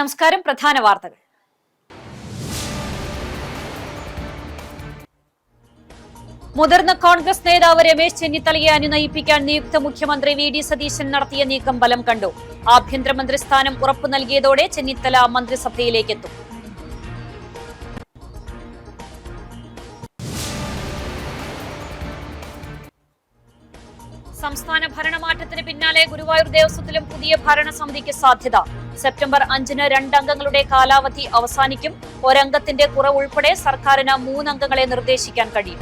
നമസ്കാരം. പ്രധാന വാർത്തകൾ. മുതിർന്ന കോൺഗ്രസ് നേതാവ് രമേശ് ചെന്നിത്തലയെ അനുനയിപ്പിക്കാൻ നിയുക്ത മുഖ്യമന്ത്രി വി ഡി സതീശൻ നടത്തിയ നീക്കം ബലം കണ്ടു. ആഭ്യന്തരമന്ത്രി സ്ഥാനം ഉറപ്പു നൽകിയതോടെ ചെന്നിത്തല മന്ത്രിസഭയിലേക്കെത്തും. സംസ്ഥാന ഭരണമാറ്റത്തിന് പിന്നാലെ ഗുരുവായൂർ ദേവസ്വത്തിലും പുതിയ ഭരണസമിതിക്ക് സാധ്യത. സെപ്റ്റംബർ 5-ന് 2 അംഗങ്ങളുടെ കാലാവധി അവസാനിക്കും. ഒരംഗത്തിന്റെ കുറവ് ഉൾപ്പെടെ സർക്കാരിന് 3 അംഗങ്ങളെ നിർദ്ദേശിക്കാൻ കഴിയും.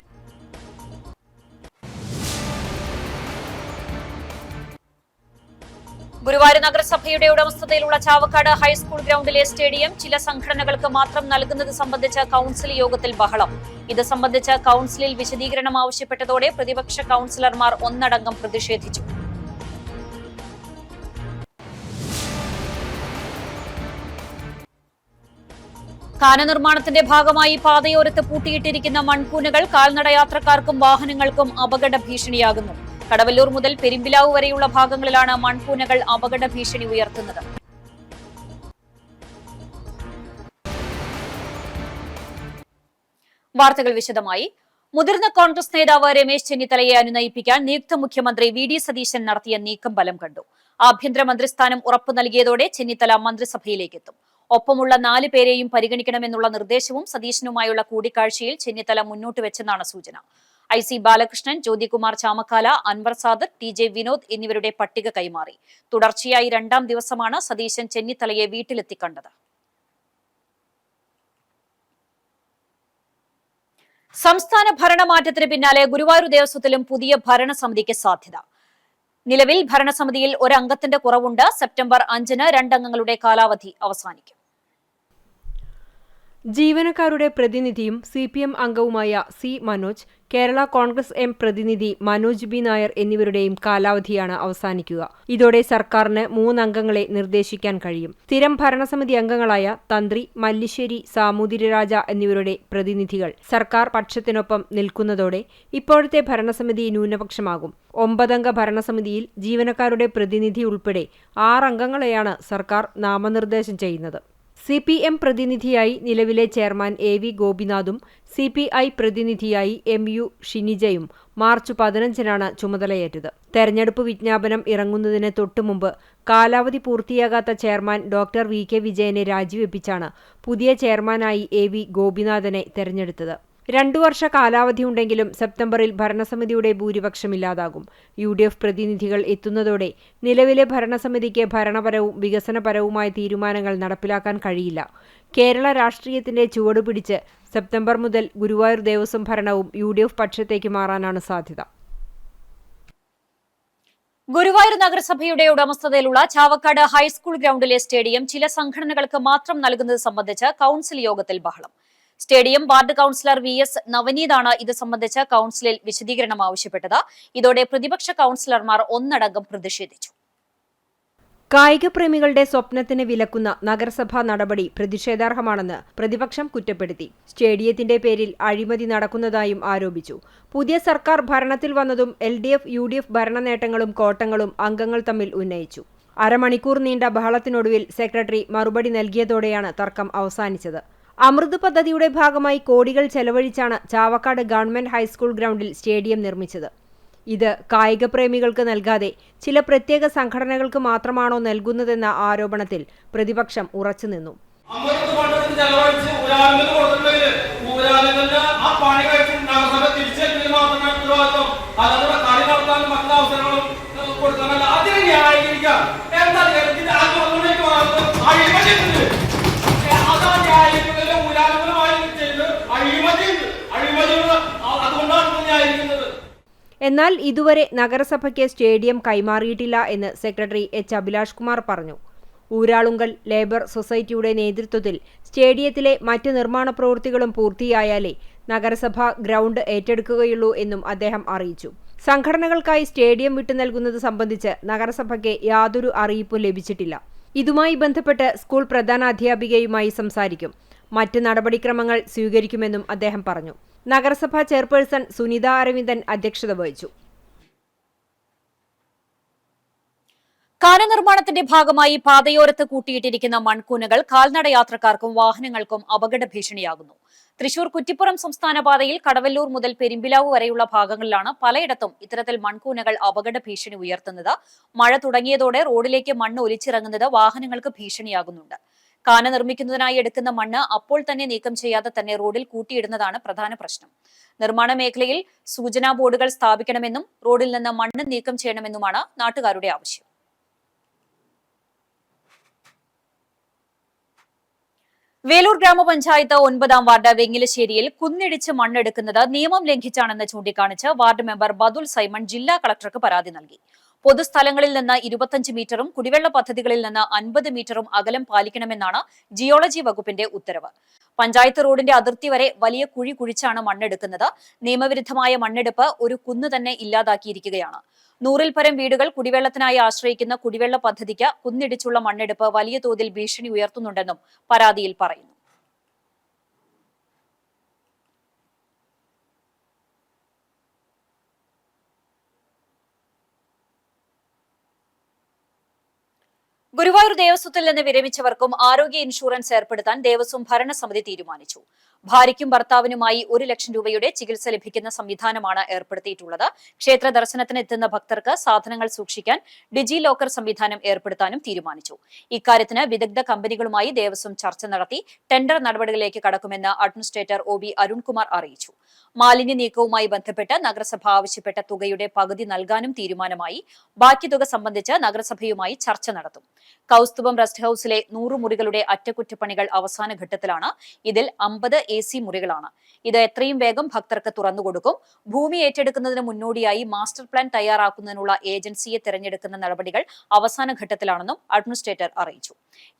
ഗുരുവായൂർ നഗരസഭയുടെ ഉടമസ്ഥതയിലുള്ള ചാവക്കാട് ഹൈസ്കൂൾ ഗ്രൗണ്ടിലെ സ്റ്റേഡിയം ചില സംഘടനകൾക്ക് മാത്രം നൽകുന്നത് സംബന്ധിച്ച കൌൺസിൽ യോഗത്തിൽ ബഹളം. ഇത് സംബന്ധിച്ച് കൌൺസിലിൽ വിശദീകരണം ആവശ്യപ്പെട്ടതോടെ പ്രതിപക്ഷ കൌൺസിലർമാർ ഒന്നടങ്കം പ്രതിഷേധിച്ചു. കാന നിർമ്മാണത്തിന്റെ ഭാഗമായി പാതയോരത്ത് പൂട്ടിയിട്ടിരിക്കുന്ന മൺകൂനകൾ കാൽനട യാത്രക്കാർക്കും വാഹനങ്ങൾക്കും അപകട ഭീഷണിയാകുന്നു. കടവല്ലൂർ മുതൽ പെരുമ്പിലാവ് വരെയുള്ള ഭാഗങ്ങളിലാണ് മൺകൂനകൾ അപകട ഭീഷണി ഉയർത്തുന്നത്. വാർത്തകൾ വിശദമായി. മുതിർന്ന കോൺഗ്രസ് നേതാവ് രമേശ് ചെന്നിത്തലയെ അനുനയിപ്പിക്കാൻ നിയുക്ത മുഖ്യമന്ത്രി വി ഡി സതീശൻ നടത്തിയ നീക്കം ബലം കണ്ടു. ആഭ്യന്തരമന്ത്രി സ്ഥാനം ഉറപ്പു നൽകിയതോടെ ചെന്നിത്തല മന്ത്രിസഭയിലേക്കെത്തും. ഒപ്പമുള്ള 4 പേരെയും പരിഗണിക്കണമെന്നുള്ള നിർദ്ദേശവും സതീശനുമായുള്ള കൂടിക്കാഴ്ചയിൽ ചെന്നിത്തല മുന്നോട്ട് വെച്ചെന്നാണ് സൂചന. IC ബാലകൃഷ്ണൻ, ജ്യോതികുമാർ ചാമക്കാല, അൻവർ സാദർ, TJ വിനോദ് എന്നിവരുടെ പട്ടിക കൈമാറി. തുടർച്ചയായി 2ാം ദിവസമാണ് സതീശൻ ചെന്നിത്തലയെ വീട്ടിലെത്തി കണ്ടത്. സംസ്ഥാന ഭരണമാറ്റത്തിന് പിന്നാലെ ഗുരുവായൂർ ദേവസ്വത്തിലും പുതിയ ഭരണസമിതിക്ക് സാധ്യത. നിലവിൽ ഭരണസമിതിയിൽ 1 അംഗത്തിന്റെ കുറവുണ്ട്. സെപ്റ്റംബർ 5-ന് 2 അംഗങ്ങളുടെ കാലാവധി അവസാനിക്കും. ജീവനക്കാരുടെ പ്രതിനിധിയും CPM അംഗവുമായ C. മനോജ്, കേരള കോൺഗ്രസ് M പ്രതിനിധി മനോജ് B. നായർ എന്നിവരുടെയും കാലാവധിയാണ് അവസാനിക്കുക. ഇതോടെ സർക്കാരിന് 3 അംഗങ്ങളെ നിർദ്ദേശിക്കാൻ കഴിയും. സ്ഥിരം ഭരണസമിതി അംഗങ്ങളായ തന്ത്രി, മല്ലിശ്ശേരി, സാമൂതിരിരാജ എന്നിവരുടെ പ്രതിനിധികൾ സർക്കാർ പക്ഷത്തിനൊപ്പം നിൽക്കുന്നതോടെ ഇപ്പോഴത്തെ ഭരണസമിതി ന്യൂനപക്ഷമാകും. 9 അംഗ ഭരണസമിതിയിൽ ജീവനക്കാരുടെ പ്രതിനിധി ഉൾപ്പെടെ 6 അംഗങ്ങളെയാണ് സർക്കാർ നാമനിർദ്ദേശം ചെയ്യുന്നത്. CPM പ്രതിനിധിയായി നിലവിലെ ചെയർമാൻ AV ഗോപിനാഥും CPI പ്രതിനിധിയായി MU ഷിനിജയും മാർച്ച് 15-നാണ് ചുമതലയേറ്റത്. തെരഞ്ഞെടുപ്പ് വിജ്ഞാപനം ഇറങ്ങുന്നതിന് തൊട്ടുമുമ്പ് കാലാവധി പൂർത്തിയാകാത്ത ചെയർമാൻ ഡോക്ടർ VK വിജയനെ രാജിവെപ്പിച്ചാണ് പുതിയ ചെയർമാനായി AV ഗോപിനാഥനെ തെരഞ്ഞെടുത്തത്. 2 വർഷ കാലാവധിയുണ്ടെങ്കിലും സെപ്റ്റംബറിൽ ഭരണസമിതിയുടെ ഭൂരിപക്ഷമില്ലാതാകും. UDF പ്രതിനിധികൾ എത്തുന്നതോടെ നിലവിലെ ഭരണസമിതിക്ക് ഭരണപരവും വികസനപരവുമായ തീരുമാനങ്ങൾ നടപ്പിലാക്കാൻ കഴിയില്ല. കേരള രാഷ്ട്രീയത്തിന്റെ ചുവടുപിടിച്ച് സെപ്റ്റംബർ മുതൽ ഗുരുവായൂർ ദേവസ്വം ഭരണവും UDF പക്ഷത്തേക്ക് മാറാനാണ് സാധ്യത. ഗുരുവായൂർ നഗരസഭയുടെ ഉടമസ്ഥതയിലുള്ള ചാവക്കാട് ഹൈസ്കൂൾ ഗ്രൗണ്ടിലെ സ്റ്റേഡിയം ചില സംഘടനകൾക്ക് മാത്രം നൽകുന്നത് സംബന്ധിച്ച് കൌൺസിൽ യോഗത്തിൽ ബഹളം. സ്റ്റേഡിയം വാർഡ് കൌൺസിലർ VS നവനീതാണ് ഇത് സംബന്ധിച്ച് കൌൺസിലിൽ വിശദീകരണം ആവശ്യപ്പെട്ടത്. ഇതോടെ പ്രതിപക്ഷ കൌൺസിലർമാർ ഒന്നടങ്കം പ്രതിഷേധിച്ചു. കായിക പ്രേമികളുടെ സ്വപ്നത്തിന് വിലക്കുന്ന നഗരസഭാ നടപടി പ്രതിഷേധാർഹമാണെന്ന് പ്രതിപക്ഷം കുറ്റപ്പെടുത്തി. സ്റ്റേഡിയത്തിന്റെ പേരിൽ അഴിമതി നടക്കുന്നതായും ആരോപിച്ചു. പുതിയ സർക്കാർ ഭരണത്തിൽ വന്നതും LDF UDF ഭരണ നേട്ടങ്ങളും കോട്ടങ്ങളും അംഗങ്ങൾ തമ്മിൽ ഉന്നയിച്ചു. അരമണിക്കൂർ നീണ്ട ബഹളത്തിനൊടുവിൽ സെക്രട്ടറി മറുപടി നൽകിയതോടെയാണ് തർക്കം അവസാനിച്ചത്. അമൃത് പദ്ധതിയുടെ ഭാഗമായി കോടികൾ ചെലവഴിച്ചാണ് ചാവക്കാട് ഗവൺമെന്റ് ഹൈസ്കൂൾ ഗ്രൗണ്ടിൽ സ്റ്റേഡിയം നിർമ്മിച്ചത്. ഇത് കായിക പ്രേമികൾക്ക് നൽകാതെ ചില പ്രത്യേക സംഘടനകൾക്ക് മാത്രമാണോ നൽകുന്നതെന്ന ആരോപണത്തിൽ പ്രതിപക്ഷം ഉറച്ചുനിന്നു. എന്നാൽ ഇതുവരെ നഗരസഭയ്ക്ക് സ്റ്റേഡിയം കൈമാറിയിട്ടില്ല എന്ന് സെക്രട്ടറി H. അഭിലാഷ് കുമാർ പറഞ്ഞു. ഊരാളുങ്കൽ ലേബർ സൊസൈറ്റിയുടെ നേതൃത്വത്തിൽ സ്റ്റേഡിയത്തിലെ മറ്റ് നിർമ്മാണ പ്രവൃത്തികളും പൂർത്തിയായാലേ നഗരസഭ ഗ്രൗണ്ട് ഏറ്റെടുക്കുകയുള്ളൂ എന്നും അദ്ദേഹം അറിയിച്ചു. സംഘടനകൾക്കായി സ്റ്റേഡിയം വിട്ടു നൽകുന്നത് സംബന്ധിച്ച് നഗരസഭയ്ക്ക് യാതൊരു അറിയിപ്പും ലഭിച്ചിട്ടില്ല. ഇതുമായി ബന്ധപ്പെട്ട് സ്കൂൾ പ്രധാനാധ്യാപികയുമായി സംസാരിക്കും. മറ്റ് നടപടിക്രമങ്ങൾ സ്വീകരിക്കുമെന്നും അദ്ദേഹം പറഞ്ഞു. നഗരസഭാ ചെയർപേഴ്സൺ സുനിത അരവിന്ദൻ അധ്യക്ഷത വഹിച്ചു. കാന നിർമ്മാണത്തിന്റെ ഭാഗമായി പാതയോരത്ത് കൂട്ടിയിട്ടിരിക്കുന്ന മൺകൂനകൾ കാൽനട യാത്രക്കാർക്കും വാഹനങ്ങൾക്കും അപകട ഭീഷണിയാകുന്നു. തൃശൂർ കുറ്റിപ്പുറം സംസ്ഥാന പാതയിൽ കടവല്ലൂർ മുതൽ പെരുമ്പിലാവ് വരെയുള്ള ഭാഗങ്ങളിലാണ് പലയിടത്തും ഇത്തരത്തിൽ മൺകൂനകൾ അപകട ഭീഷണി ഉയർത്തുന്നത്. മഴ തുടങ്ങിയതോടെ റോഡിലേക്ക് മണ്ണ് ഒലിച്ചിറങ്ങുന്നത് വാഹനങ്ങൾക്ക് ഭീഷണിയാകുന്നുണ്ട്. കാന നിർമ്മിക്കുന്നതിനായി എടുക്കുന്ന മണ്ണ് അപ്പോൾ തന്നെ നീക്കം ചെയ്യാതെ തന്നെ റോഡിൽ കൂട്ടിയിടുന്നതാണ് പ്രധാന പ്രശ്നം. നിർമ്മാണ മേഖലയിൽ സൂചനാ ബോർഡുകൾ സ്ഥാപിക്കണമെന്നും റോഡിൽ നിന്ന് മണ്ണ് നീക്കം ചെയ്യണമെന്നുമാണ് നാട്ടുകാരുടെ ആവശ്യം. വേലൂർ ഗ്രാമപഞ്ചായത്ത് 9-ാം വാർഡ് വെങ്ങിലശ്ശേരിയിൽ കുന്നിടിച്ച് മണ്ണെടുക്കുന്നത് നിയമം ലംഘിച്ചാണെന്ന് ചൂണ്ടിക്കാണിച്ച് വാർഡ് മെമ്പർ ബദുൽ സൈമൺ ജില്ലാ കളക്ടർക്ക് പരാതി നൽകി. പൊതുസ്ഥലങ്ങളിൽ നിന്ന് 25 മീറ്ററും കുടിവെള്ള പദ്ധതികളിൽ നിന്ന് 50 മീറ്ററും അകലം പാലിക്കണമെന്നാണ് ജിയോളജി വകുപ്പിന്റെ ഉത്തരവ്. പഞ്ചായത്ത് റോഡിന്റെ അതിർത്തി വരെ വലിയ കുഴി കുഴിച്ചാണ് മണ്ണെടുക്കുന്നത്. നിയമവിരുദ്ധമായ മണ്ണെടുപ്പ് ഒരു കുന്ന് തന്നെ ഇല്ലാതാക്കിയിരിക്കുകയാണ്. 100-ൽ പരം വീടുകൾ കുടിവെള്ളത്തിനായി ആശ്രയിക്കുന്ന കുടിവെള്ള പദ്ധതിക്ക് കുന്നിടിച്ചുള്ള മണ്ണെടുപ്പ് വലിയ തോതിൽ ഭീഷണി ഉയർത്തുന്നുണ്ടെന്നും പരാതിയിൽ പറയുന്നു. ഗുരുവായൂർ ദേവസ്വത്തിൽ നിന്ന് വിരമിച്ചവർക്കും ആരോഗ്യ ഇൻഷുറൻസ് ഏർപ്പെടുത്താൻ ദേവസ്വം ഭരണസമിതി തീരുമാനിച്ചു. ഭാര്യയ്ക്കും ഭർത്താവിനുമായി 1 ലക്ഷം രൂപയുടെ ചികിത്സ ലഭിക്കുന്ന സംവിധാനമാണ് ഏർപ്പെടുത്തിയിട്ടുള്ളത്. ക്ഷേത്ര ദർശനത്തിന് എത്തുന്ന ഭക്തർക്ക് സാധനങ്ങൾ സൂക്ഷിക്കാൻ ഡിജി ലോക്കർ സംവിധാനം ഏർപ്പെടുത്താനും തീരുമാനിച്ചു. ഇക്കാര്യത്തിന് വിദഗ്ധ കമ്പനികളുമായി ദേവസ്വം ചർച്ച നടത്തി ടെൻഡർ നടപടികളിലേക്ക് കടക്കുമെന്ന് അഡ്മിനിസ്ട്രേറ്റർ OB അരുൺകുമാർ അറിയിച്ചു. മാലിന്യ നീക്കവുമായി ബന്ധപ്പെട്ട് നഗരസഭ ആവശ്യപ്പെട്ട തുകയുടെ പകുതി നൽകാനും തീരുമാനമായി. ബാക്കി തുക സംബന്ധിച്ച് നഗരസഭയുമായി ചർച്ച നടത്തും. കൗസ്തുഭം റെസ്റ്റ് ഹൌസിലെ 100 മുറികളുടെ അറ്റകുറ്റപ്പണികൾ അവസാന ഘട്ടത്തിലാണ്. ഇതിൽ 50 AC മുറികളാണ്. ഇത് എത്രയും വേഗം ഭക്തർക്ക് തുറന്നുകൊടുക്കും. ഭൂമി ഏറ്റെടുക്കുന്നതിന് മുന്നോടിയായി മാസ്റ്റർ പ്ലാൻ തയ്യാറാക്കുന്നതിനുള്ള ഏജൻസിയെ തെരഞ്ഞെടുക്കുന്ന നടപടികൾ അവസാന ഘട്ടത്തിലാണെന്നും അഡ്മിനിസ്ട്രേറ്റർ അറിയിച്ചു.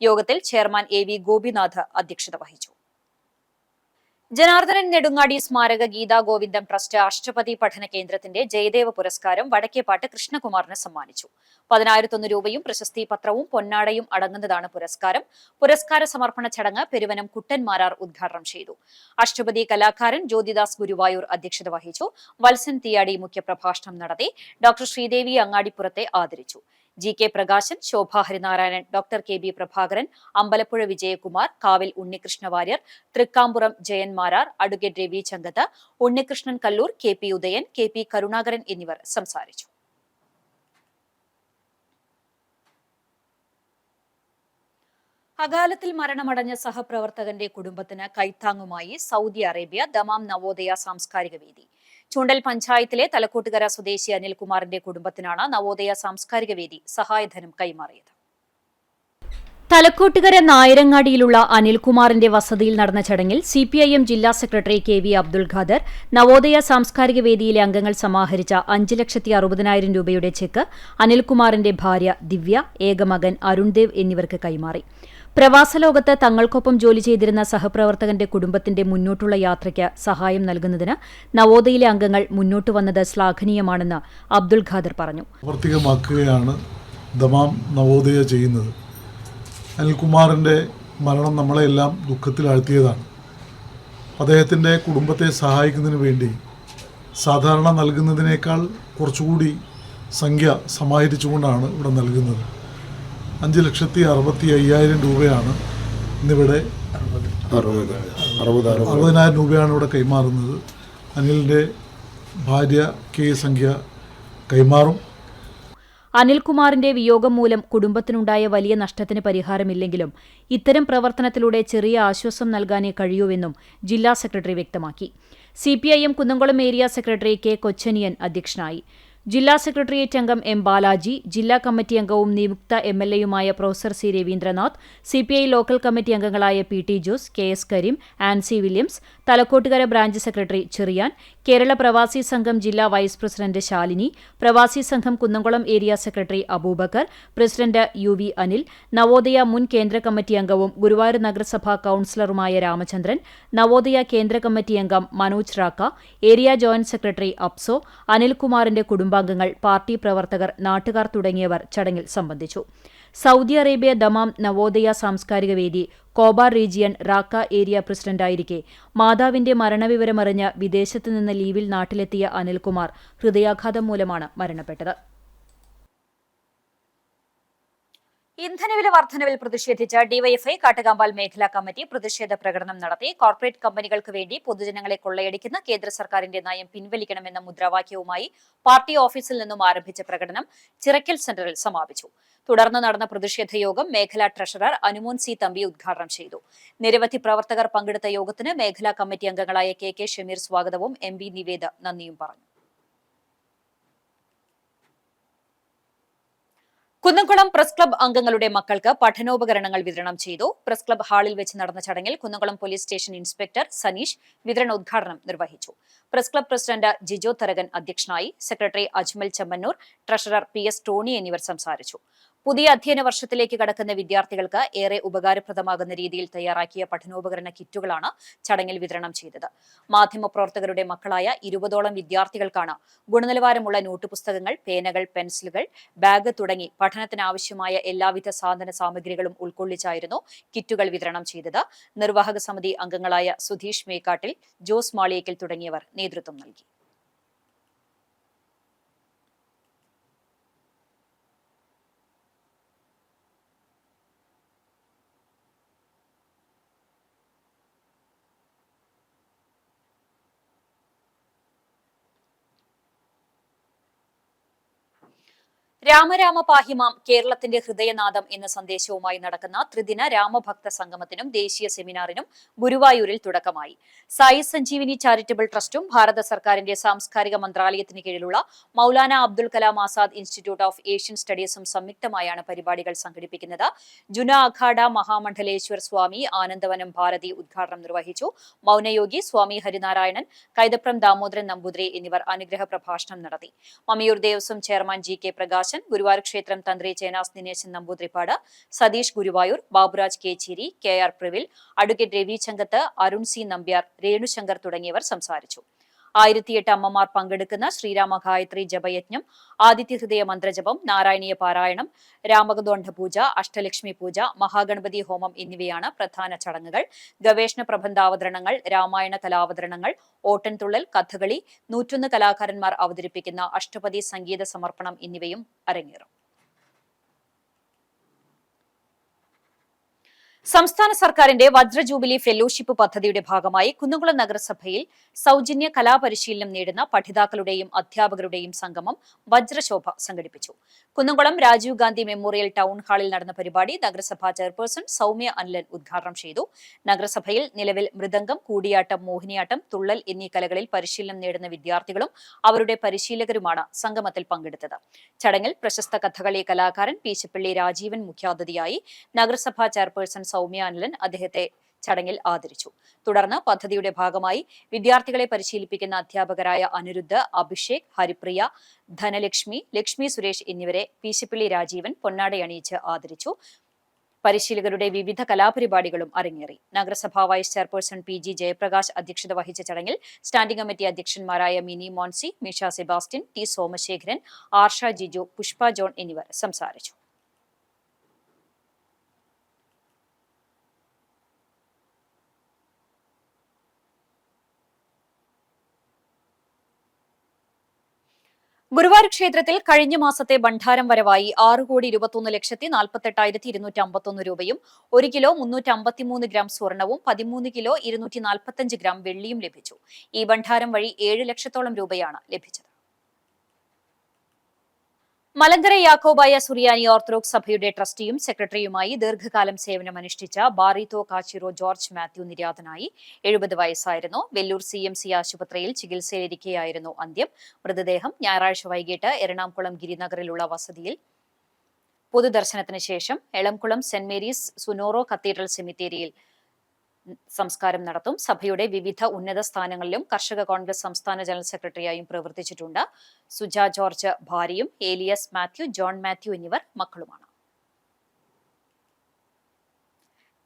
യോഗത്തിൽ ചെയർമാൻ AV ഗോപിനാഥ് അധ്യക്ഷത വഹിച്ചു. ജനാർദ്ദനൻ നെടുങ്ങാടി സ്മാരക ഗീതാ ഗോവിന്ദം ട്രസ്റ്റ് അഷ്ടപതി പഠന കേന്ദ്രത്തിന്റെ ജയദേവ പുരസ്കാരം വടക്കേപ്പാട്ട് കൃഷ്ണകുമാറിന് സമ്മാനിച്ചു. 10,001 രൂപയും പ്രശസ്തി പത്രവും പൊന്നാടയും അടങ്ങുന്നതാണ് പുരസ്കാരം. പുരസ്കാര സമർപ്പണ ചടങ്ങ് പെരുവനം കുട്ടൻമാരാർ ഉദ്ഘാടനം ചെയ്തു. അഷ്ടപതി കലാകാരൻ ജ്യോതിദാസ് ഗുരുവായൂർ അധ്യക്ഷത വഹിച്ചു. വത്സൻ തിയാടി മുഖ്യപ്രഭാഷണം നടത്തി. ഡോക്ടർ ശ്രീദേവി അങ്ങാടിപ്പുറത്തെ ആദരിച്ചു. GK Prakashan, Shobha Harinarayanan, doctor KB Prabhakaran, Ambalappuzha Vijayakumar, Kavil Unnikrishna Warrier, Thrikkampuram Jayanmarar, advocate Ravi Changath, Unnikrishnan Kallur, KP Udayan, KP Karunakaran എന്നിവർ സംസാരിച്ചു. അകാലത്തിൽ മരണമടഞ്ഞ സഹപ്രവർത്തകന്റെ കുടുംബത്തിന് കൈത്താങ്ങുമായി സൗദി അറേബ്യ ദമാം നവോദയ സാംസ്കാരിക വേദി. ചൂണ്ടൽ പഞ്ചായത്തിലെ തലക്കോട്ടുകര സ്വദേശി അനിൽകുമാറിന്റെ കുടുംബത്തിനാണ് നവോദയ സാംസ്കാരിക വേദി സഹായധനം കൈമാറിയത്. തലക്കോട്ടുകര നായരങ്ങാടിയിലുള്ള അനിൽകുമാറിന്റെ വസതിയിൽ നടന്ന ചടങ്ങിൽ CPIM ജില്ലാ സെക്രട്ടറി KV അബ്ദുൾ ഖാദർ നവോദയ സാംസ്കാരിക വേദിയിലെ അംഗങ്ങൾ സമാഹരിച്ച 5,60,000 രൂപയുടെ ചെക്ക് അനിൽകുമാറിന്റെ ഭാര്യ ദിവ്യ, ഏകമകൻ അരുൺദേവ് എന്നിവർക്ക് കൈമാറി. പ്രവാസലോകത്ത് തങ്ങൾക്കൊപ്പം ജോലി ചെയ്തിരുന്ന സഹപ്രവർത്തകന്റെ കുടുംബത്തിന്റെ മുന്നോട്ടുള്ള യാത്രയ്ക്ക് സഹായം നൽകുന്നതിന് നവോദയയിലെ അംഗങ്ങൾ മുന്നോട്ട് വന്നത് ശ്ലാഘനീയമാണെന്ന് അബ്ദുൾ ഖാദർ പറഞ്ഞു. പ്രവർത്തികമാക്കുകയാണ് ദമാം നവോദയ ചെയ്യുന്നത്. അനിൽകുമാറിൻ്റെ മരണം നമ്മളെല്ലാം ദുഃഖത്തിലാഴ്ത്തിയതാണ്. അദ്ദേഹത്തിൻ്റെ കുടുംബത്തെ സഹായിക്കുന്നതിന് വേണ്ടി സാധാരണ നൽകുന്നതിനേക്കാൾ കുറച്ചുകൂടി സംഖ്യ സമാഹരിച്ചുകൊണ്ടാണ് ഇവിടെ നൽകുന്നത്. 5,65,000 രൂപയാണ് ഇന്നിവിടെ 60,000 രൂപയാണ് ഇവിടെ കൈമാറുന്നത്. അനിലിൻ്റെ ഭാര്യ സംഖ്യ കൈമാറും. അനിൽകുമാറിന്റെ വിയോഗം മൂലം കുടുംബത്തിനുണ്ടായ വലിയ നഷ്ടത്തിന് പരിഹാരമില്ലെങ്കിലും ഇത്തരം പ്രവർത്തനത്തിലൂടെ ചെറിയ ആശ്വാസം നൽകാനേ കഴിയൂവെന്നും ജില്ലാ സെക്രട്ടറി വ്യക്തമാക്കി. CPIM Kunnamkulam area secretary K Kochaniyan അധ്യക്ഷനായി. ജില്ലാ സെക്രട്ടേറിയറ്റ് അംഗം M ബാലാജി, ജില്ലാ കമ്മിറ്റി അംഗവും നിയുക്ത MLAയുമായ professor C Raveendranath, CPI local committee അംഗങ്ങളായ PT Jose, KS Kareem, Ancy Williams, Thalakkottukara branch secretary Cherian, Kerala Pravasi Sangham ജില്ലാ vice president Shalini, Pravasi Sangham Kunnamkulam area secretary Abubakar, president UV Anil, Navodaya മുൻ കേന്ദ്ര കമ്മിറ്റി അംഗവും ഗുരുവായൂർ നഗരസഭാ കൌൺസിലറുമായ രാമചന്ദ്രൻ, നവോദയ കേന്ദ്ര കമ്മിറ്റി അംഗം Manoj Raca, area joint secretary അപ്സോ, അനിൽകുമാറിന്റെ കുടുംബാംഗങ്ങൾ, പാർട്ടി പ്രവർത്തകർ, നാട്ടുകാർ തുടങ്ങിയവർ ചടങ്ങിൽ സംബന്ധിച്ചു. സൗദി അറേബ്യ ദമാം നവോദയ സാംസ്കാരിക വേദി കോബാർ റീജിയൻ റാക്ക ഏരിയ പ്രസിഡന്റായിരിക്കെ മാതാവിന്റെ മരണവിവരമറിഞ്ഞ് വിദേശത്ത് നിന്ന് ലീവിൽ നാട്ടിലെത്തിയ അനിൽകുമാർ ഹൃദയാഘാതം മൂലമാണ് മരണപ്പെട്ടത്. ഇന്ധനവില വർധനവിൽ പ്രതിഷേധിച്ച് ഡിവൈഎഫ്ഐ കാട്ടുകാമ്പാൽ മേഖലാ കമ്മിറ്റി പ്രതിഷേധ പ്രകടനം നടത്തി. കോർപ്പറേറ്റ് കമ്പനികൾക്ക് വേണ്ടി പൊതുജനങ്ങളെ കൊള്ളയടിക്കുന്ന കേന്ദ്ര സർക്കാരിന്റെ നയം പിൻവലിക്കണമെന്ന മുദ്രാവാക്യവുമായി പാർട്ടി ഓഫീസിൽ നിന്നും ആരംഭിച്ച പ്രകടനം ചിറക്കൽ സെന്ററിൽ സമാപിച്ചു. തുടർന്ന് നടന്ന പ്രതിഷേധ യോഗം മേഖലാ ട്രഷറർ അനുമോൻ സി തമ്പി ഉദ്ഘാടനം ചെയ്തു. നിരവധി പ്രവർത്തകർ പങ്കെടുത്ത യോഗത്തിന് മേഖലാ കമ്മിറ്റി അംഗങ്ങളായ കെ ഷമീർ സ്വാഗതവും എം വി നിവേദ നന്ദിയും പറഞ്ഞു. കുന്നംകുളം പ്രസ് ക്ലബ് അംഗങ്ങളുടെ മക്കൾക്ക് പഠനോപകരണങ്ങൾ വിതരണം ചെയ്തു. പ്രസ് ക്ലബ് ഹാളിൽ വെച്ച് നടന്ന ചടങ്ങിൽ Kunnamkulam police station inspector Saneesh വിതരണോദ്ഘാടനം നിർവഹിച്ചു. Press club president Jijo Tharakan അധ്യക്ഷനായി. Secretary Ajmal Chammannur, treasurer PS Tony എന്നിവർ സംസാരിച്ചു. പുതിയ അധ്യയന വർഷത്തിലേക്ക് കടക്കുന്ന വിദ്യാർത്ഥികൾക്ക് ഏറെ ഉപകാരപ്രദമാകുന്ന രീതിയിൽ തയ്യാറാക്കിയ പഠനോപകരണ കിറ്റുകളാണ് ചടങ്ങിൽ വിതരണം ചെയ്തത്. മാധ്യമപ്രവർത്തകരുടെ മക്കളായ 20ഓളം വിദ്യാർത്ഥികൾക്കാണ് ഗുണനിലവാരമുള്ള നോട്ട് പുസ്തകങ്ങൾ, പേനകൾ, പെൻസിലുകൾ, ബാഗ് തുടങ്ങി പഠനത്തിനാവശ്യമായ എല്ലാവിധ സാധന സാമഗ്രികളും ഉൾക്കൊള്ളിച്ചായിരുന്നു കിറ്റുകൾ വിതരണം ചെയ്തത്. നിർവാഹക സമിതി അംഗങ്ങളായ സുധീഷ് മേക്കാട്ടിൽ, ജോസ് മാളിയേക്കൽ തുടങ്ങിയവർ നേതൃത്വം നൽകി. രാമരാമ പാഹിമാം കേരളത്തിന്റെ ഹൃദയനാദം എന്ന സന്ദേശവുമായി നടക്കുന്ന ത്രിദിന രാമഭക്ത സംഗമത്തിനും ദേശീയ സെമിനാറിനും ഗുരുവായൂരിൽ തുടക്കമായി. സായി സഞ്ജീവിനി ചാരിറ്റബിൾ ട്രസ്റ്റും ഭാരത സർക്കാരിന്റെ സാംസ്കാരിക മന്ത്രാലയത്തിന് കീഴിലുള്ള Maulana Abdul Kalam Azad institute of Asian സ്റ്റഡീസും സംയുക്തമായാണ് പരിപാടികൾ സംഘടിപ്പിക്കുന്നത്. ജുന അഖാഡ മഹാമണ്ഡലേശ്വർ സ്വാമി ആനന്ദവനം ഭാരതി ഉദ്ഘാടനം നിർവഹിച്ചു. മൗനയോഗി സ്വാമി ഹരിനാരായണൻ, കൈതപ്രം ദാമോദരൻ നമ്പൂതിരി എന്നിവർ അനുഗ്രഹ പ്രഭാഷണം നടത്തി. മമിയൂർ ദേവസ്വം ചെയർമാൻ GK പ്രകാശൻ, ഗുരുവായൂർ ക്ഷേത്രം തന്ത്രി Chenas Dineshan Namboothiripad, Satheesh Guruvayur, Baburaj Kecheri, KR Pravil, advocate Ravi Changath, Arun C Nambiar, Renushankar തുടങ്ങിയവർ സംസാരിച്ചു. 1008 അമ്മമാർ പങ്കെടുക്കുന്ന ശ്രീരാമ ഗായത്രി ജപയജ്ഞം, ആദിത്യഹൃദയ മന്ത്രജപം, നാരായണീയ പാരായണം, രാമകദോണ്ഡ പൂജ, അഷ്ടലക്ഷ്മി പൂജ, മഹാഗണപതി ഹോമം എന്നിവയാണ് പ്രധാന ചടങ്ങുകൾ. ഗവേഷണ പ്രബന്ധാവതരണങ്ങൾ, രാമായണ കലാവതരണങ്ങൾ, ഓട്ടൻതുള്ളൽ, കഥകളി, 101 കലാകാരന്മാർ അവതരിപ്പിക്കുന്ന അഷ്ടപതി സംഗീത സമർപ്പണം എന്നിവയും അരങ്ങേറും. സംസ്ഥാന സർക്കാരിന്റെ വജ്രജൂബിലി ഫെലോഷിപ്പ് പദ്ധതിയുടെ ഭാഗമായി കുന്നംകുളം നഗരസഭയിൽ സൗജന്യ കലാപരിശീലനം നേടുന്ന പഠിതാക്കളുടെയും അധ്യാപകരുടെയും സംഗമം വജ്രശോഭ സംഘടിപ്പിച്ചു. കുന്നംകുളം രാജീവ് ഗാന്ധി മെമ്മോറിയൽ ടൗൺ ഹാളിൽ നടന്ന പരിപാടി നഗരസഭാ ചെയർപേഴ്സൺ സൗമ്യ അനിലൻ ഉദ്ഘാടനം ചെയ്തു. നഗരസഭയിൽ നിലവിൽ മൃദംഗം, കൂടിയാട്ടം, മോഹിനിയാട്ടം, തുള്ളൽ എന്നീ കലകളിൽ പരിശീലനം നേടുന്ന വിദ്യാർത്ഥികളും അവരുടെ പരിശീലകരുമാണ് സംഗമത്തിൽ പങ്കെടുത്തത്. ചടങ്ങിൽ പ്രശസ്ത കഥകളി കലാകാരൻ പീശപ്പള്ളി രാജീവൻ മുഖ്യാതിഥിയായി. നഗരസഭാ ചെയർപേഴ്സൺ സൗമ്യ അനിലൻ അദ്ദേഹത്തെ ചടങ്ങിൽ ആദരിച്ചു. തുടർന്ന് പദ്ധതിയുടെ ഭാഗമായി വിദ്യാർത്ഥികളെ പരിശീലിപ്പിക്കുന്ന അധ്യാപകരായ അനിരുദ്ധ്, അഭിഷേക്, ഹരിപ്രിയ, ധനലക്ഷ്മി, ലക്ഷ്മി സുരേഷ് എന്നിവരെ പീശപ്പള്ളി രാജീവൻ പൊന്നാടയണിയിച്ച് ആദരിച്ചു. പരിശീലകരുടെ വിവിധ കലാപരിപാടികളും അരങ്ങേറി. നഗരസഭാ വൈസ് ചെയർപേഴ്സൺ PG ജയപ്രകാശ് അധ്യക്ഷത വഹിച്ച ചടങ്ങിൽ സ്റ്റാൻഡിംഗ് കമ്മിറ്റി അധ്യക്ഷന്മാരായ മിനി മോൻസി, മിഷ സെബാസ്റ്റ്യൻ, T സോമശേഖരൻ, ആർഷ ജിജു, പുഷ്പ ജോൺ എന്നിവർ സംസാരിച്ചു. ഗുരുവായൂർ ക്ഷേത്രത്തിൽ കഴിഞ്ഞ മാസത്തെ ഭണ്ഡാരം വരവായി 6,21,48,251 രൂപയും 1 കിലോ 353 ഗ്രാം സ്വർണവും 13 കിലോ 245 ഗ്രാം വെള്ളിയും ലഭിച്ചു. ഈ ഭണ്ഡാരം വഴി 7 ലക്ഷത്തോളം രൂപയാണ് ലഭിച്ചത്. മലങ്കര യാക്കോബായ സുറിയാനി ഓർത്തഡോക്സ് സഭയുടെ ട്രസ്റ്റിയും സെക്രട്ടറിയുമായി ദീർഘകാലം സേവനമനുഷ്ഠിച്ച ബാറിത്തോ കാച്ചിറോ ജോർജ് മാത്യു നിര്യാതനായി. 70 വയസ്സായിരുന്നു. വെല്ലൂർ CMC ആശുപത്രിയിൽ ചികിത്സയിലിരിക്കെയായിരുന്നു അന്ത്യം. മൃതദേഹം ഞായറാഴ്ച വൈകിട്ട് എറണാകുളം ഗിരിനഗറിലുള്ള വസതിയിൽ പൊതുദർശനത്തിന് ശേഷം എളംകുളം സെന്റ് മേരീസ് സുനോറോ കത്തീഡ്രൽ സെമിത്തേരിയിൽ സംസ്കാരം നടത്തും. സഭയുടെ വിവിധ ഉന്നത സ്ഥാനങ്ങളിലും കർഷക കോൺഗ്രസ് സംസ്ഥാന ജനറൽ സെക്രട്ടറിയായും പ്രവർത്തിച്ചിട്ടുണ്ട്. സുജ ജോർജ് ഭാര്യയും ഏലിയസ് മാത്യു, ജോൺ മാത്യു എന്നിവർ മക്കളുമാണ്.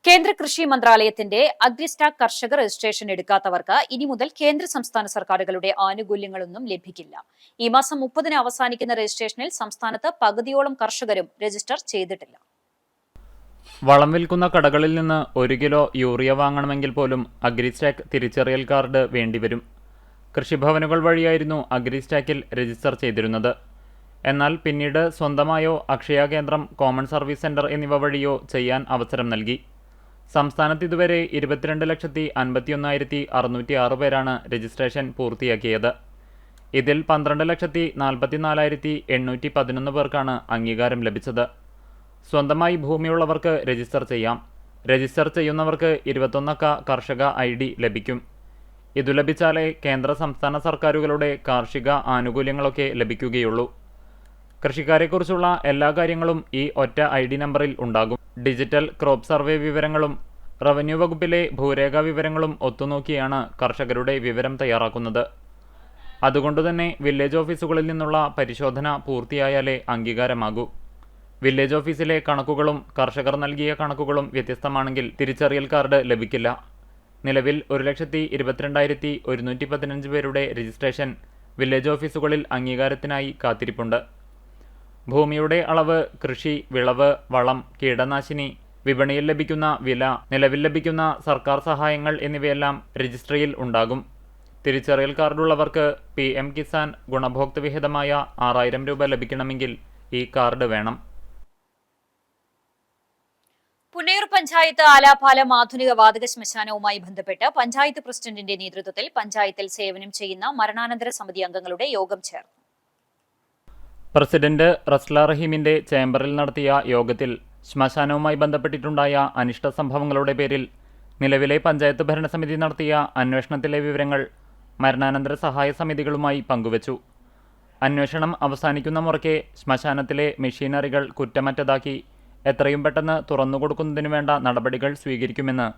കേന്ദ്ര കൃഷി മന്ത്രാലയത്തിന്റെ അഗ്രിസ്റ്റാക് കർഷക രജിസ്ട്രേഷൻ എടുക്കാത്തവർക്ക് ഇനി മുതൽ കേന്ദ്ര സംസ്ഥാന സർക്കാരുകളുടെ ആനുകൂല്യങ്ങളൊന്നും ലഭിക്കില്ല. ഈ മാസം 30-ന് അവസാനിക്കുന്ന രജിസ്ട്രേഷനിൽ സംസ്ഥാനത്ത് പകുതിയോളം കർഷകരും രജിസ്റ്റർ ചെയ്തിട്ടില്ല. വളം വിൽക്കുന്ന കടകളിൽ നിന്ന് 1 കിലോ യൂറിയ വാങ്ങണമെങ്കിൽ പോലും അഗ്രിസ്റ്റാക് തിരിച്ചറിയൽ കാർഡ് വേണ്ടിവരും. കൃഷിഭവനുകൾ വഴിയായിരുന്നു അഗ്രിസ്റ്റാക്കിൽ രജിസ്റ്റർ ചെയ്തിരുന്നത്. എന്നാൽ പിന്നീട് സ്വന്തമായോ അക്ഷയ കേന്ദ്രം, കോമൺ സർവീസ് സെന്റർ എന്നിവ വഴിയോ ചെയ്യാൻ അവസരം നൽകി. സംസ്ഥാനത്ത് ഇതുവരെ 22,51,606 പേരാണ് രജിസ്ട്രേഷൻ പൂർത്തിയാക്കിയത്. ഇതിൽ 12,44,811 പേർക്കാണ് അംഗീകാരം ലഭിച്ചത്. സ്വന്തമായി ഭൂമിയുള്ളവർക്ക് രജിസ്റ്റർ ചെയ്യാം. രജിസ്റ്റർ ചെയ്യുന്നവർക്ക് 21 കർഷക ID ലഭിക്കും. ഇതു ലഭിച്ചാലേ കേന്ദ്ര സംസ്ഥാന സർക്കാരുകളുടെ കാർഷിക ആനുകൂല്യങ്ങളൊക്കെ ലഭിക്കുകയുള്ളൂ. കൃഷിക്കാരെക്കുറിച്ചുള്ള എല്ലാ കാര്യങ്ങളും ഈ ഒറ്റ ID നമ്പറിൽ ഉണ്ടാകും. ഡിജിറ്റൽ ക്രോപ്പ് സർവേ വിവരങ്ങളും റവന്യൂ വകുപ്പിലെ ഭൂരേഖാ വിവരങ്ങളും ഒത്തുനോക്കിയാണ് കർഷകരുടെ വിവരം തയ്യാറാക്കുന്നത്. അതുകൊണ്ടുതന്നെ വില്ലേജ് ഓഫീസുകളിൽ നിന്നുള്ള പരിശോധന പൂർത്തിയായാലേ അംഗീകാരമാകൂ. വില്ലേജ് ഓഫീസിലെ കണക്കുകളും കർഷകർ നൽകിയ കണക്കുകളും വ്യത്യസ്തമാണെങ്കിൽ തിരിച്ചറിയൽ കാർഡ് ലഭിക്കില്ല. നിലവിൽ 1,22,115 പേരുടെ രജിസ്ട്രേഷൻ വില്ലേജ് ഓഫീസുകളിൽ അംഗീകാരത്തിനായി കാത്തിരിപ്പുണ്ട്. ഭൂമിയുടെ അളവ്, കൃഷി, വിളവ്, വളം, കീടനാശിനി, വിപണിയിൽ ലഭിക്കുന്ന വില, നിലവിൽ ലഭിക്കുന്ന സർക്കാർ സഹായങ്ങൾ എന്നിവയെല്ലാം രജിസ്ട്രിയിൽ ഉണ്ടാകും. തിരിച്ചറിയൽ കാർഡുള്ളവർക്ക് PM കിസാൻ ഗുണഭോക്തൃ വിഹിതമായ 6,000 രൂപ ലഭിക്കണമെങ്കിൽ ഈ കാർഡ് വേണം. പുന്നയൂർ പഞ്ചായത്ത് ആലാപാലം ആധുനിക വാതക ശ്മശാനവുമായി ബന്ധപ്പെട്ട് പഞ്ചായത്ത് പ്രസിഡന്റിന്റെ നേതൃത്വത്തിൽ പഞ്ചായത്തിൽ സേവനം ചെയ്യുന്ന മരണാനന്തര സമിതി അംഗങ്ങളുടെ യോഗം ചേർന്നു. പ്രസിഡന്റ് റസ്ല റഹീമിന്റെ ചേംബറിൽ നടത്തിയ യോഗത്തിൽ ശ്മശാനവുമായി ബന്ധപ്പെട്ടിട്ടുണ്ടായ അനിഷ്ട സംഭവങ്ങളുടെ പേരിൽ നിലവിലെ പഞ്ചായത്ത് ഭരണസമിതി നടത്തിയ അന്വേഷണത്തിലെ വിവരങ്ങൾ മരണാനന്തര സഹായ സമിതികളുമായി പങ്കുവച്ചു. അന്വേഷണം അവസാനിക്കുന്ന മുറയ്ക്ക് ശ്മശാനത്തിലെ മെഷീനറികൾ കുറ്റമറ്റതാക്കി എത്രയും പെട്ടെന്ന് തുറന്നുകൊടുക്കുന്നതിനു വേണ്ട നടപടികൾ സ്വീകരിക്കുമെന്ന്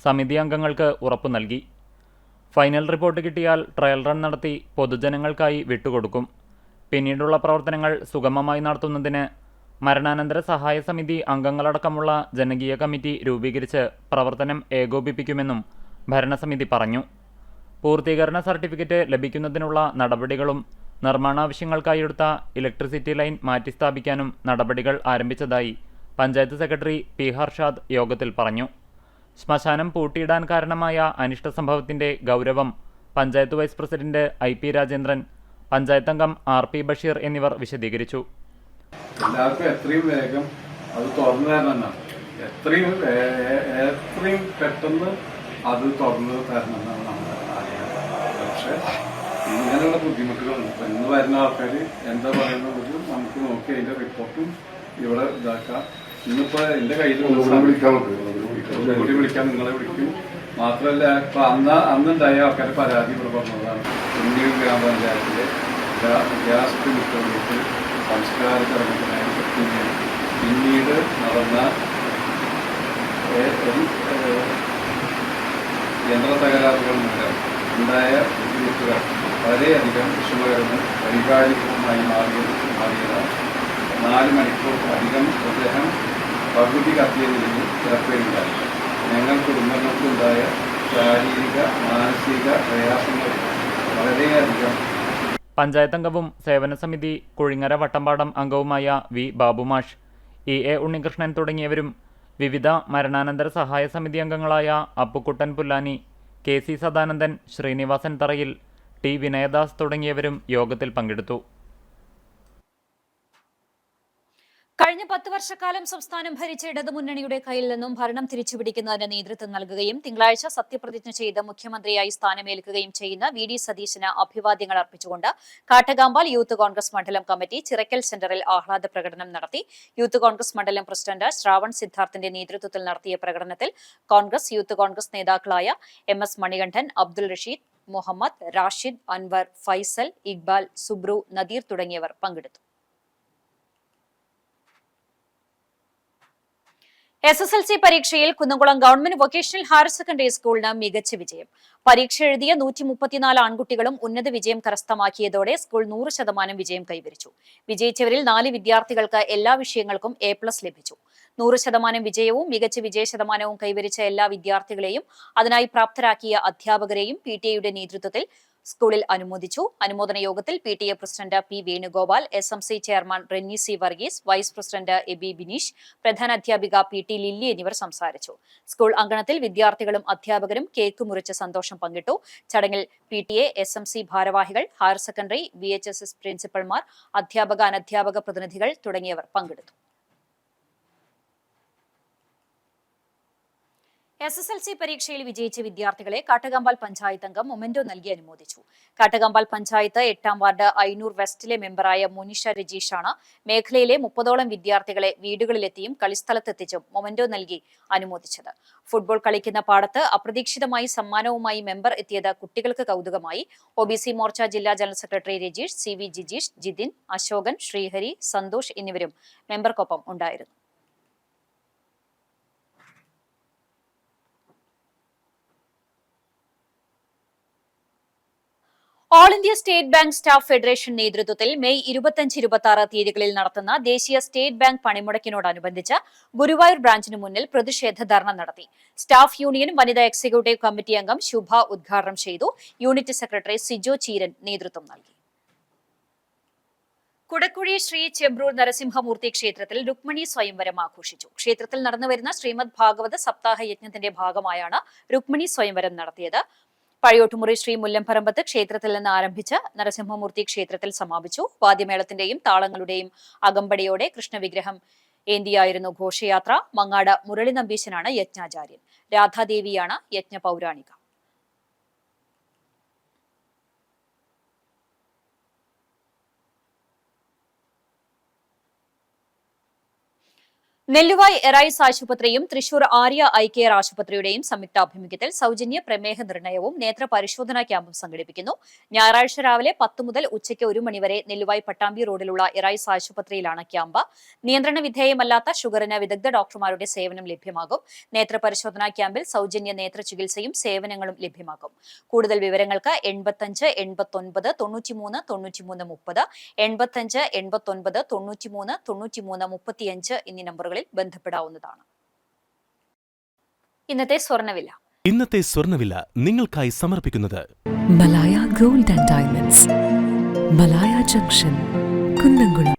സമിതി അംഗങ്ങൾക്ക് ഉറപ്പു നൽകി. ഫൈനൽ റിപ്പോർട്ട് കിട്ടിയാൽ ട്രയൽ റൺ നടത്തി പൊതുജനങ്ങൾക്കായി വിട്ടുകൊടുക്കും. പിന്നീടുള്ള പ്രവർത്തനങ്ങൾ സുഗമമായി നടത്തുന്നതിന് മരണാനന്തര സഹായ സമിതി അംഗങ്ങളടക്കമുള്ള ജനകീയ കമ്മിറ്റി രൂപീകരിച്ച് പ്രവർത്തനം ഏകോപിപ്പിക്കുമെന്നും ഭരണസമിതി പറഞ്ഞു. പൂർത്തീകരണ സർട്ടിഫിക്കറ്റ് ലഭിക്കുന്നതിനുള്ള നടപടികളും നിർമ്മാണാവശ്യങ്ങൾക്കായി എടുത്ത ഇലക്ട്രിസിറ്റി ലൈൻ മാറ്റിസ്ഥാപിക്കാനും നടപടികൾ ആരംഭിച്ചതായി പഞ്ചായത്ത് സെക്രട്ടറി P. ഹർഷാദ് യോഗത്തിൽ പറഞ്ഞു. ശ്മശാനം പൂട്ടിയിടാൻ കാരണമായ അനിഷ്ട സംഭവത്തിന്റെ ഗൗരവം panchayat vice president IP. Rajendran, panchayat അംഗം RP. ബഷീർ എന്നിവർ വിശദീകരിച്ചു. എല്ലാവർക്കും എത്രയും വേഗം അത് തുറന്നു തരണം, എത്രയും പെട്ടെന്ന് അത് തുറന്നു തരണം എന്നാണ് നമ്മൾ ആഗ്രഹിക്കുന്നത്. പക്ഷെ ഇങ്ങനെയുള്ള ബുദ്ധിമുട്ടുകളുണ്ട്. ഇന്ന് വരുന്ന ആൾക്കാർ എന്താ പറയുന്നത് നമുക്ക് നോക്കി അതിന്റെ റിപ്പോർട്ടും ഇവിടെ ഇതാക്കാം. ഇന്നിപ്പോ എന്റെ കയ്യിലുള്ള കൂടി വിളിക്കാൻ നിങ്ങളെ വിളിക്കും. മാത്രമല്ല ഇപ്പൊ അന്നുണ്ടായ ആൾക്കാർ പരാതി ഇവിടെ പറഞ്ഞതാണ്. പുന്നയൂർ ഗ്രാമപഞ്ചായത്തിലെ ഗ്യാസ് വിട്ട് സംസ്കാര ചടങ്ങുകളായി പിന്നീട് നടന്ന യന്ത്ര തകരാറുകൾ മൂലം ഉണ്ടായ ബുദ്ധിമുട്ടുകൾ വളരെയധികം വിഷമകരവും വൈകാരികവുമായി മാറിയതാണ്. 4 മണിക്കൂർ അധികം അദ്ദേഹം പകുതി കത്തിയ നിലയിൽ കിടക്കുകയുണ്ടായി. ഞങ്ങൾ കുടുംബങ്ങൾക്കുണ്ടായ ശാരീരിക മാനസിക പ്രയാസങ്ങൾ വളരെയധികം. പഞ്ചായത്ത് അംഗവും സേവന സമിതി കുഴിങ്ങര വട്ടമ്പാടം അംഗവുമായ V. ബാബുമാഷ്, EA. ഉണ്ണികൃഷ്ണൻ തുടങ്ങിയവരും വിവിധ മരണാനന്തര സഹായ സമിതി അംഗങ്ങളായ അപ്പുക്കുട്ടൻ പുല്ലാനി, KC. സദാനന്ദൻ, ശ്രീനിവാസൻ തറയിൽ, T. വിനയദാസ് തുടങ്ങിയവരും യോഗത്തിൽ പങ്കെടുത്തു. കഴിഞ്ഞ 10 വർഷക്കാലം സംസ്ഥാനം ഭരിച്ച ഇടതുമുന്നണിയുടെ കയ്യിൽ നിന്നും ഭരണം തിരിച്ചുപിടിക്കുന്നതിന് നേതൃത്വം നൽകുകയും തിങ്കളാഴ്ച സത്യപ്രതിജ്ഞ ചെയ്ത് മുഖ്യമന്ത്രിയായി സ്ഥാനമേൽക്കുകയും ചെയ്യുന്ന VD സതീശന് അഭിവാദ്യങ്ങൾ അർപ്പിച്ചുകൊണ്ട് കാട്ടകാമ്പാൽ യൂത്ത് കോൺഗ്രസ് മണ്ഡലം കമ്മിറ്റി ചിറക്കൽ സെന്ററിൽ ആഹ്ലാദ പ്രകടനം നടത്തി. യൂത്ത് കോൺഗ്രസ് മണ്ഡലം പ്രസിഡന്റ് ശ്രാവൺ സിദ്ധാർത്ഥിന്റെ നേതൃത്വത്തിൽ നടത്തിയ പ്രകടനത്തിൽ കോൺഗ്രസ്, യൂത്ത് കോൺഗ്രസ് നേതാക്കളായ MS. മണികണ്ഠൻ, അബ്ദുൾ റഷീദ്, മുഹമ്മദ്, റാഷിദ്, അൻവർ, ഫൈസൽ, ഇക്ബാൽ, സുബ്രു, നദീർ തുടങ്ങിയവർ പങ്കെടുത്തു. SSLC പരീക്ഷയിൽ Kunnamkulam government vocational higher secondary സ്കൂളിന് മികച്ച വിജയം. പരീക്ഷ എഴുതിയ 134 ആൺകുട്ടികളും ഉന്നത വിജയം കരസ്ഥമാക്കിയതോടെ സ്കൂൾ 100% വിജയം കൈവരിച്ചു. വിജയിച്ചവരിൽ 4 വിദ്യാർത്ഥികൾക്ക് എല്ലാ വിഷയങ്ങൾക്കും A+ ലഭിച്ചു. 100% വിജയവും മികച്ച വിജയശതമാനവും കൈവരിച്ച എല്ലാ വിദ്യാർത്ഥികളെയും അതിനായി പ്രാപ്തരാക്കിയ അധ്യാപകരെയും PTA യുടെ നേതൃത്വത്തിൽ സ്കൂളിൽ അനുമോദിച്ചു. അനുമോദന യോഗത്തിൽ PTA president P. Venugopal, SMC chairman Renny C. Varghese, vice president Aby Bineesh, പ്രധാനാധ്യാപിക PT ലില്ലി എന്നിവർ സംസാരിച്ചു. സ്കൂൾ അങ്കണത്തിൽ വിദ്യാർത്ഥികളും അധ്യാപകരും കേക്ക് മുറിച്ച് സന്തോഷം പങ്കിട്ടു. ചടങ്ങിൽ PTA, SMC ഭാരവാഹികൾ, ഹയർ സെക്കൻഡറി, VHSS പ്രിൻസിപ്പൽമാർ, അധ്യാപക അനധ്യാപക പ്രതിനിധികൾ തുടങ്ങിയവർ പങ്കെടുത്തു. SSLC പരീക്ഷയിൽ വിജയിച്ച വിദ്യാർത്ഥികളെ കാട്ടകമ്പാൽ പഞ്ചായത്ത് അംഗം മൊമെന്റോ നൽകി അനുമോദിച്ചു. കാട്ടകമ്പാൽ പഞ്ചായത്ത് 8ാം വാർഡ് ഐനൂർ വെസ്റ്റിലെ മെമ്പറായ മോനിഷ രജീഷാണ് മേഖലയിലെ 30ഓളം വിദ്യാർത്ഥികളെ വീടുകളിലെത്തിയും കളിസ്ഥലത്തെത്തിച്ചും മൊമെന്റോ നൽകി അനുമോദിച്ചത്. ഫുട്ബോൾ കളിക്കുന്ന പാടത്ത് അപ്രതീക്ഷിതമായി സമ്മാനവുമായി മെമ്പർ എത്തിയത് കുട്ടികൾക്ക് കൗതുകമായി. OBC മോർച്ച ജില്ലാ general secretary Rajeesh, CV Jijeesh, Jithin, Ashokan, Sreehari, Santhosh എന്നിവരും മെമ്പർക്കൊപ്പം ഉണ്ടായിരുന്നു. All India State Bank staff federation നേതൃത്വത്തിൽ മെയ് 25-26 തീയതികളിൽ നടത്തുന്ന ദേശീയ സ്റ്റേറ്റ് ബാങ്ക് പണിമുടക്കിനോടനുബന്ധിച്ച് ഗുരുവായൂർ ബ്രാഞ്ചിന് മുന്നിൽ പ്രതിഷേധ ധർണ നടത്തി. സ്റ്റാഫ് യൂണിയൻ വനിതാ എക്സിക്യൂട്ടീവ് കമ്മിറ്റി അംഗം ശുഭ ഉദ്ഘാടനം ചെയ്തു. യൂണിറ്റ് സെക്രട്ടറി സിജോ ചീരൻ നേതൃത്വം നൽകി. കുടക്കുഴി ശ്രീ ചെമ്പ്രൂർ നരസിംഹമൂർത്തി ക്ഷേത്രത്തിൽ രുക്മിണി സ്വയംവരം ആഘോഷിച്ചു. ക്ഷേത്രത്തിൽ നടന്നുവരുന്ന ശ്രീമദ് ഭാഗവത സപ്താഹ യജ്ഞത്തിന്റെ ഭാഗമായാണ് രുക്മിണി സ്വയംവരം നടത്തിയത്. പഴയോട്ടുമുറി ശ്രീ മുല്ലംപറമ്പത്ത് ക്ഷേത്രത്തിൽ നിന്ന് ആരംഭിച്ച് നരസിംഹമൂർത്തി ക്ഷേത്രത്തിൽ സമാപിച്ചു. വാദ്യമേളത്തിന്റെയും താളങ്ങളുടെയും അകമ്പടിയോടെ കൃഷ്ണവിഗ്രഹം ഏന്തിയായിരുന്നു ഘോഷയാത്ര. മങ്ങാട് മുരളി നമ്പീശനാണ് യജ്ഞാചാര്യൻ. രാധാദേവിയാണ് യജ്ഞപൗരാണിക. നെല്ലുവായ് എറൈസ് ആശുപത്രിയും തൃശൂർ ആര്യ ഐ കെയർ ആശുപത്രിയുടെയും സംയുക്താഭിമുഖ്യത്തിൽ സൗജന്യ പ്രമേഹ നിർണയവും നേത്ര പരിശോധനാ ക്യാമ്പും സംഘടിപ്പിക്കുന്നു. ഞായറാഴ്ച രാവിലെ 10 മുതൽ ഉച്ചയ്ക്ക് 1 മണിവരെ നെല്ലുവായ് പട്ടാമ്പി റോഡിലുള്ള എറൈസ് ആശുപത്രിയിലാണ് ക്യാമ്പ്. നിയന്ത്രണ വിധേയമല്ലാത്ത ഷുഗറിന് വിദഗ്ധ ഡോക്ടർമാരുടെ സേവനം ലഭ്യമാകും. നേത്ര പരിശോധനാ ക്യാമ്പിൽ സൗജന്യ നേത്ര ചികിത്സയും സേവനങ്ങളും ലഭ്യമാകും. കൂടുതൽ വിവരങ്ങൾക്ക് 85 89 93 93 30, 85 89 93 93 35 എന്നീ നമ്പറുകൾ ബന്ധപ്പെടാവുന്നതാണ്. ഇന്നത്തെ സ്വർണ്ണവില നിങ്ങൾക്കായി സമർപ്പിക്കുന്നത് Malaya gold and diamonds, Malaya junction, Kunnamkulam.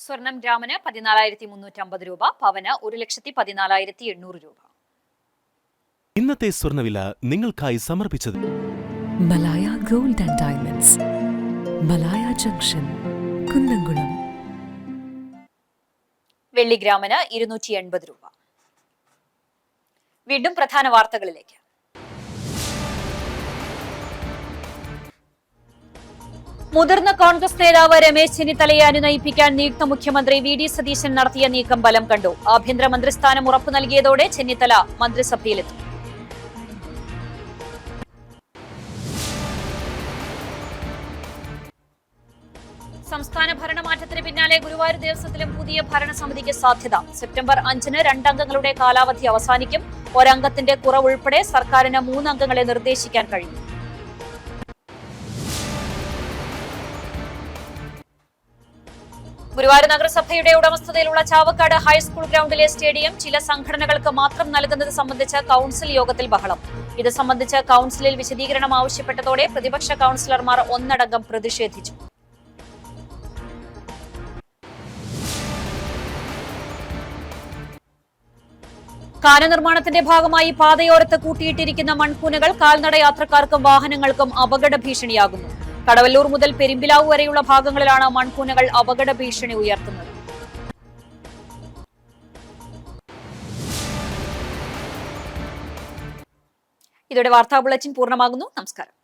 സ്വർണം ഗ്രാമിന് 14,350 രൂപ, പവന് 1,14,800 രൂപ. ഇന്നത്തെ സ്വർണ്ണവില നിങ്ങൾക്കായി സമർപ്പിച്ചത് Malaya gold and diamonds, Malaya junction, Kunnamkulam. വെള്ളി ഗ്രാമിന് 280 രൂപ. വീണ്ടും പ്രധാന വാർത്തകളിലേക്ക്. മുതിർന്ന കോൺഗ്രസ് നേതാവ് രമേശ് ചെന്നിത്തലയെ അനുനയിപ്പിക്കാൻ നിയുക്ത മുഖ്യമന്ത്രി VD സതീശൻ നടത്തിയ നീക്കം ബലം കണ്ടു. ആഭ്യന്തര മന്ത്രിസ്ഥാനം ഉറപ്പു നൽകിയതോടെ ചെന്നിത്തല മന്ത്രിസഭയിലെത്തും. സംസ്ഥാന ഭരണമാറ്റത്തിന് പിന്നാലെ ഗുരുവായൂർ ദേവസ്വത്തിലും പുതിയ ഭരണസമിതിക്ക് സാധ്യത. സെപ്റ്റംബർ 5-ന് 2 അംഗങ്ങളുടെ കാലാവധി അവസാനിക്കും. ഒരംഗത്തിന്റെ കുറവുൾപ്പെടെ സർക്കാരിന് 3 അംഗങ്ങളെ നിർദ്ദേശിക്കാൻ കഴിയും. ഗുരുവായൂർ നഗരസഭയുടെ ഉടമസ്ഥതയിലുള്ള ചാവക്കാട് ഹൈസ്കൂൾ ഗ്രൗണ്ടിലെ സ്റ്റേഡിയം ചില സംഘടനകൾക്ക് മാത്രം നൽകുന്നത് സംബന്ധിച്ച് കൌൺസിൽ യോഗത്തിൽ ബഹളം. ഇത് സംബന്ധിച്ച് കൌൺസിലിൽ വിശദീകരണം ആവശ്യപ്പെട്ടതോടെ പ്രതിപക്ഷ കൌൺസിലർമാർ ഒന്നടങ്കം പ്രതിഷേധിച്ചു. കാന നിർമ്മാണത്തിന്റെ ഭാഗമായി പാതയോരത്ത് കൂട്ടിയിട്ടിരിക്കുന്ന മൺകൂനകൾ കാൽനട യാത്രക്കാർക്കും വാഹനങ്ങൾക്കും അപകട ഭീഷണിയാകുന്നു. കടവല്ലൂർ മുതൽ പെരുമ്പിലാവ് വരെയുള്ള ഭാഗങ്ങളിലാണ് മൺകൂനകൾ അപകട ഭീഷണി ഉയർത്തുന്നത്. ഇതോടെ വാർത്താ ബുള്ളറ്റിൻ പൂർണ്ണമാകുന്നു. നമസ്കാരം.